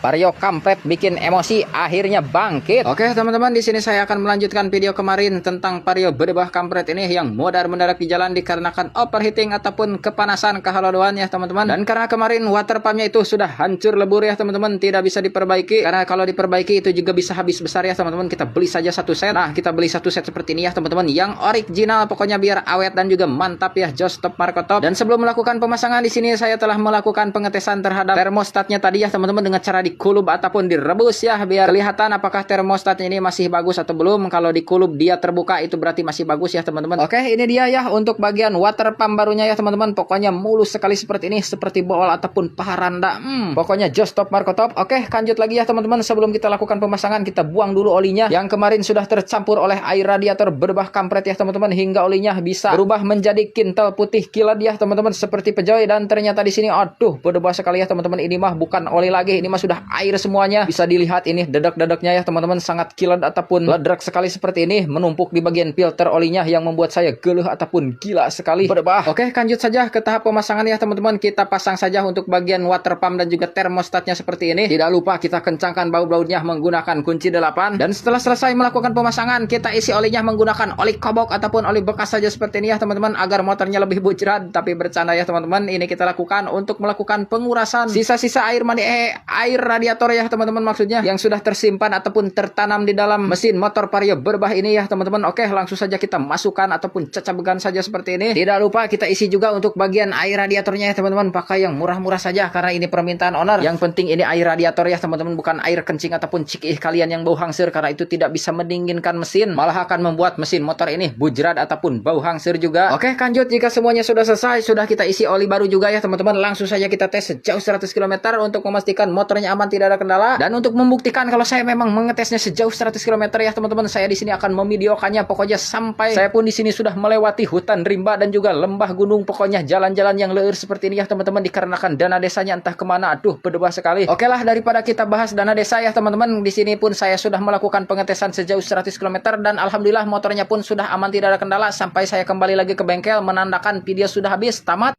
Vario kampret bikin emosi akhirnya bangkit. Oke teman-teman, di sini saya akan melanjutkan video kemarin tentang Vario berdebah kampret ini yang modar mendadak di jalan dikarenakan overheating ataupun kepanasan kehalauan ya teman-teman. Dan karena kemarin water pumpnya itu sudah hancur lebur ya teman-teman, tidak bisa diperbaiki. Karena kalau diperbaiki itu juga bisa habis besar ya teman-teman. Kita beli saja satu set. Nah, kita beli satu set seperti ini ya teman-teman, yang original pokoknya biar awet dan juga mantap ya. Just Stop Marco Top. Dan sebelum melakukan pemasangan di sini saya telah melakukan pengetesan terhadap termostatnya tadi ya teman-teman dengan cara dikulub ataupun direbus ya, biar kelihatan apakah termostatnya ini masih bagus atau belum. Kalau dikulub dia terbuka itu berarti masih bagus ya teman-teman. Oke, ini dia ya untuk bagian water pump barunya ya teman-teman. Pokoknya mulus sekali seperti ini, seperti bool ataupun paranda. Pokoknya Just Stop Marco Top. Oke, lanjut lagi ya teman-teman. Sebelum kita lakukan pemasangan, kita buang dulu olinya yang kemarin sudah tercampur oleh air radiator berbah kampret ya teman-teman, hingga olinya bisa berubah menjadi kintal putih kilat ya teman-teman, seperti pejoy. Dan ternyata di sini aduh berdebah sekali ya teman-teman. Ini mah bukan oli lagi, ini mah sudah air semuanya. Bisa dilihat ini dedek-dedeknya ya teman-teman, sangat kilat ataupun ledrak sekali seperti ini, menumpuk di bagian filter olinya yang membuat saya geluh ataupun gila sekali berdebah. Oke, lanjut saja ke tahap pemasangan ya teman-teman. Kita pasang saja untuk bagian water pump dan juga termostatnya seperti ini. Tidak lupa kita kencangkan baut-bautnya menggunakan kunci 8. Dan setelah selesai melakukan pemasangan, kita isi olinya menggunakan oli kobok ataupun oli bekas saja seperti ini ya teman-teman, agar motornya lebih bucrat. Tapi bercanda ya teman-teman, ini kita lakukan untuk melakukan pengurasan sisa-sisa air mani air radiator ya teman-teman, maksudnya yang sudah tersimpan ataupun tertanam di dalam mesin motor Vario berbah ini ya teman-teman. Oke, langsung saja kita masukkan ataupun cacabegan saja seperti ini. Tidak lupa kita isi juga untuk bagian air radiatornya ya teman-teman, pakai yang murah-murah saja karena ini permintaan owner. Yang penting ini air radiator ya teman-teman, bukan air kencing ataupun cikih kalian yang bau hangsir, karena itu tidak bisa mendinginkan mesin, malah akan membuat mesin motor ini bujrat ataupun bau hangsir juga. Oke, lanjut. Jika semuanya sudah selesai, sudah kita isi oli baru juga ya teman-teman, langsung saja kita tes sejauh 100 km untuk memastikan motornya aman, tidak ada kendala. Dan untuk membuktikan kalau saya memang mengetesnya sejauh 100 km ya teman-teman, saya di sini akan memvideokannya pokoknya sampai saya pun di sini sudah melewati hutan rimba dan juga lembah gunung, pokoknya jalan-jalan yang leur seperti ini ya teman-teman, dikarenakan dana desanya entah kemana. Aduh berdebah sekali. Oke lah, daripada kita bahas dana desa ya teman-teman, di sini pun saya sudah melakukan pengetesan sejauh 100 km dan alhamdulillah motornya pun sudah aman, tidak ada kendala, sampai saya kembali lagi ke bengkel menandakan video sudah habis tamat.